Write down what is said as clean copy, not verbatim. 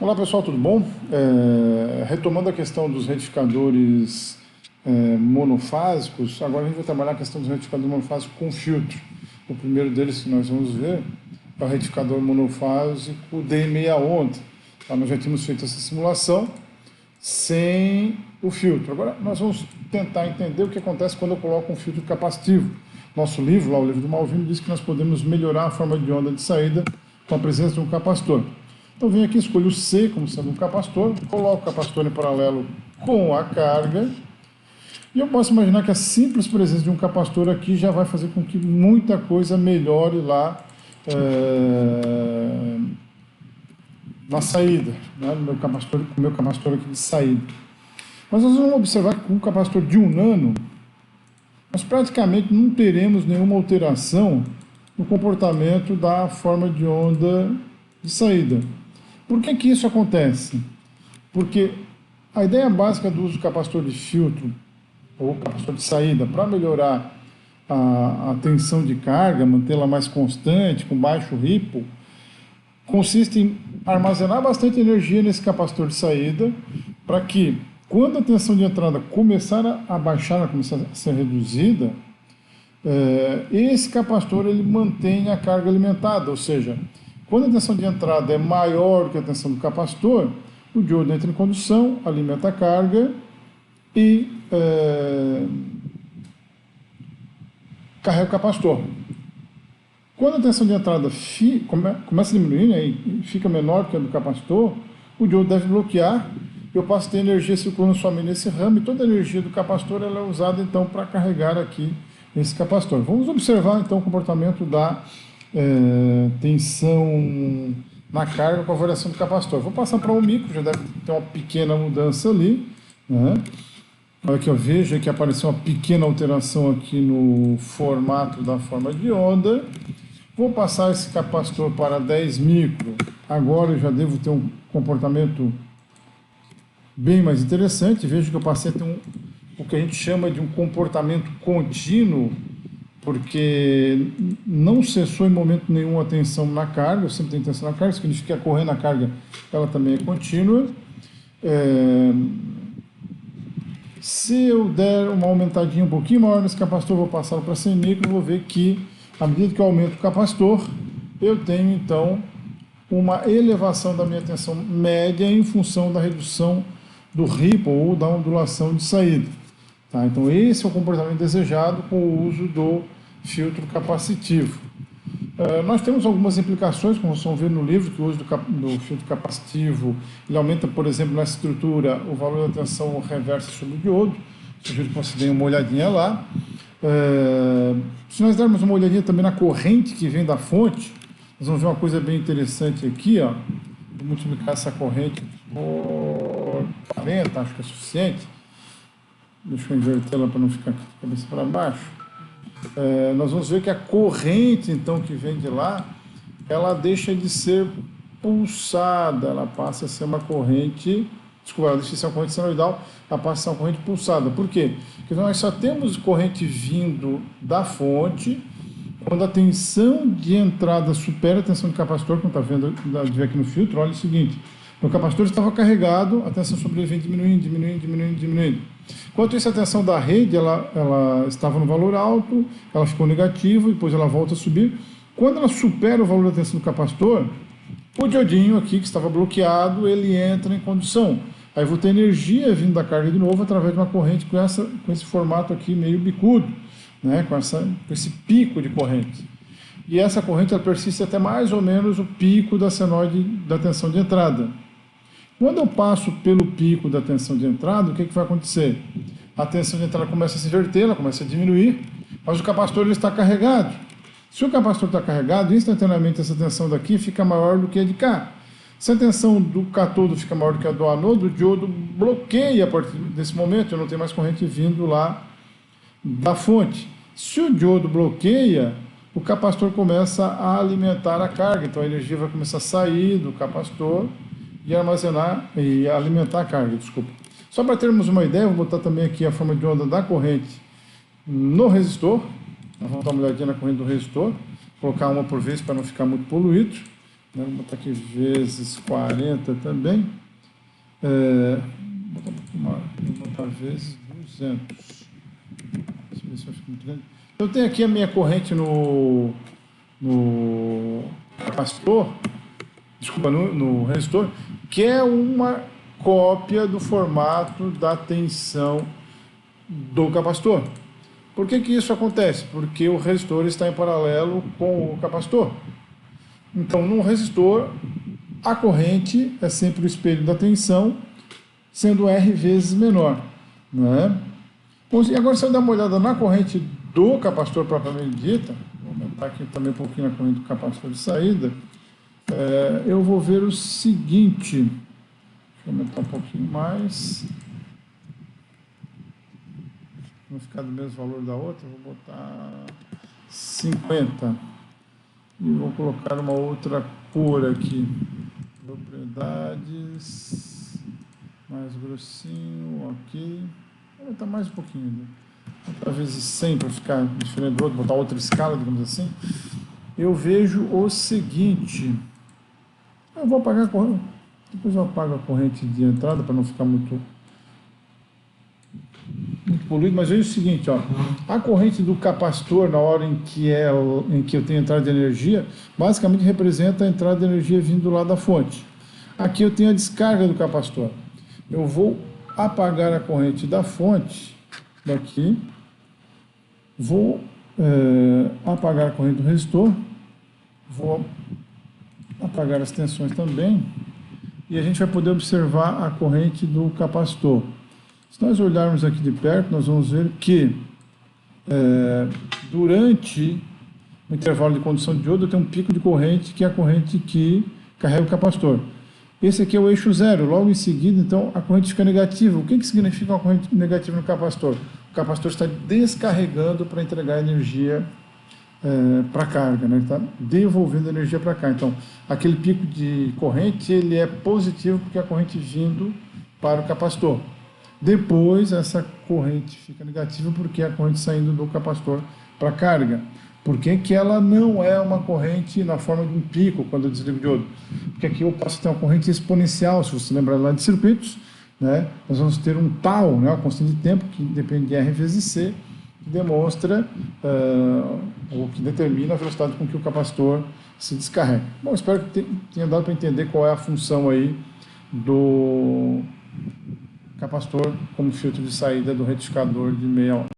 Olá pessoal, tudo bom? Retomando a questão dos retificadores monofásicos, agora a gente vai trabalhar a questão dos retificadores monofásicos com filtro. O primeiro deles que nós vamos ver é o retificador monofásico de meia onda. Tá? Nós já tínhamos feito essa simulação sem o filtro. Agora nós vamos tentar entender o que acontece quando eu coloco um filtro capacitivo. Nosso livro, lá o livro do Malvino, diz que nós podemos melhorar a forma de onda de saída com a presença de um capacitor. Então venho aqui, escolho o C como sendo um capacitor, coloco o capacitor em paralelo com a carga, e eu posso imaginar que a simples presença de um capacitor aqui já vai fazer com que muita coisa melhore lá na saída, né, no meu capacitor aqui de saída. Mas nós vamos observar que com um capacitor de 1 nano, nós praticamente não teremos nenhuma alteração no comportamento da forma de onda de saída. Por que isso acontece? Porque a ideia básica do uso do capacitor de filtro ou capacitor de saída para melhorar a tensão de carga, mantê-la mais constante, com baixo ripple, consiste em armazenar bastante energia nesse capacitor de saída para que, quando a tensão de entrada começar a baixar, começar a ser reduzida, esse capacitor ele mantém a carga alimentada, ou seja, quando a tensão de entrada é maior que a tensão do capacitor, o diodo entra em condução, alimenta a carga e carrega o capacitor. Quando a tensão de entrada começa a diminuir, né, e fica menor que a do capacitor, o diodo deve bloquear. Eu passo a ter energia circulando somente nesse ramo, e toda a energia do capacitor ela é usada então para carregar aqui esse capacitor. Vamos observar então o comportamento da tensão na carga com a variação do capacitor. Vou passar para o micro, já deve ter uma pequena mudança ali, né? Olha que eu vejo que apareceu uma pequena alteração aqui no formato da forma de onda. Vou passar esse capacitor para 10 micro. Agora eu já devo ter um comportamento bem mais interessante. Vejo que eu passei a ter o que a gente chama de um comportamento contínuo, porque não cessou em momento nenhum a tensão na carga. Eu sempre tenho tensão na carga, significa que a corrente na carga ela também é contínua. Se eu der uma aumentadinha um pouquinho maior nesse capacitor, vou passar para 100 micro, vou ver que, à medida que eu aumento o capacitor, eu tenho então uma elevação da minha tensão média em função da redução do ripple ou da ondulação de saída. Tá? Então esse é o comportamento desejado com o uso do filtro capacitivo. Nós temos algumas implicações, como vocês vão ver no livro, que o uso do filtro capacitivo ele aumenta, por exemplo, na estrutura o valor da tensão reversa sobre o diodo. Sugiro que vocês deem uma olhadinha lá. Se nós dermos uma olhadinha também na corrente que vem da fonte, nós vamos ver uma coisa bem interessante aqui, ó. Vou multiplicar essa corrente por 40, acho que é suficiente. Deixa eu invertê-la para não ficar de cabeça para baixo. Nós vamos ver que a corrente, então, que vem de lá, ela deixa de ser pulsada, ela passa a ser uma corrente, desculpa, ela deixa de ser uma corrente senoidal, ela passa a ser uma corrente pulsada. Por quê? Porque nós só temos corrente vindo da fonte quando a tensão de entrada supera a tensão do capacitor, como está vendo aqui no filtro. Olha o seguinte, o capacitor estava carregado, a tensão sobre ele vem diminuindo. Enquanto isso, a tensão da rede ela estava no valor alto, ela ficou negativa, depois ela volta a subir. Quando ela supera o valor da tensão do capacitor, o diodinho aqui, que estava bloqueado, ele entra em condução. Aí eu vou ter energia vindo da carga de novo através de uma corrente com esse formato aqui meio bicudo, né, com esse pico de corrente. E essa corrente ela persiste até mais ou menos o pico da senoide da tensão de entrada. Quando eu passo pelo pico da tensão de entrada, o que vai acontecer? A tensão de entrada começa a se inverter, ela começa a diminuir, mas o capacitor ele está carregado. Se o capacitor está carregado, instantaneamente essa tensão daqui fica maior do que a de cá. Se a tensão do catodo fica maior do que a do anodo, o diodo bloqueia a partir desse momento, eu não tenho mais corrente vindo lá da fonte. Se o diodo bloqueia, o capacitor começa a alimentar a carga, então a energia vai começar a sair do capacitor e armazenar e alimentar a carga, desculpa. Só para termos uma ideia, vou botar também aqui a forma de onda da corrente no resistor. Nós vamos dar uma olhadinha na corrente do resistor, colocar uma por vez para não ficar muito poluído. Vou botar aqui vezes 40 também. Vou botar um pouquinho maior. Vou botar vezes 200. Deixa eu ver se vai ficar muito grande. Eu tenho aqui a minha corrente no capacitor, desculpa, no resistor, que é uma cópia do formato da tensão do capacitor. Por que isso acontece? Porque o resistor está em paralelo com o capacitor. Então, no resistor, a corrente é sempre o espelho da tensão, sendo R vezes menor, né? E agora, se eu dar uma olhada na corrente do capacitor propriamente dita, vou aumentar aqui também um pouquinho a corrente do capacitor de saída, eu vou ver o seguinte, deixa eu aumentar um pouquinho mais, não ficar do mesmo valor da outra, vou botar 50, e vou colocar uma outra cor aqui, propriedades, mais grossinho, ok, vou aumentar mais um pouquinho, às vezes 100 para ficar diferente do outro, botar outra escala, digamos assim. Eu vejo o seguinte, eu vou apagar a corrente, depois eu apago a corrente de entrada para não ficar muito poluído, mas veja o seguinte, ó, a corrente do capacitor na hora em que eu tenho entrada de energia, basicamente representa a entrada de energia vindo lá da fonte. Aqui eu tenho a descarga do capacitor. Eu vou apagar a corrente da fonte, daqui, vou apagar a corrente do resistor, vou apagar as tensões também, e a gente vai poder observar a corrente do capacitor. Se nós olharmos aqui de perto, nós vamos ver que durante o intervalo de condução de diodo, tem um pico de corrente, que é a corrente que carrega o capacitor. Esse aqui é o eixo zero, logo em seguida, então, a corrente fica negativa. O que significa uma corrente negativa no capacitor? O capacitor está descarregando para entregar energia para a carga, né? Ele está devolvendo energia para cá. Então, aquele pico de corrente, ele é positivo porque é a corrente vindo para o capacitor. Depois, essa corrente fica negativa porque é a corrente saindo do capacitor para a carga. Por que ela não é uma corrente na forma de um pico quando eu desligo o diodo? Porque aqui eu posso ter uma corrente exponencial, se você lembrar lá de circuitos, né? Nós vamos ter um tau, né? Uma constante de tempo que depende de R vezes C, que demonstra ou que determina a velocidade com que o capacitor se descarrega. Bom, espero que tenha dado para entender qual é a função aí do capacitor como filtro de saída do retificador de meia onda.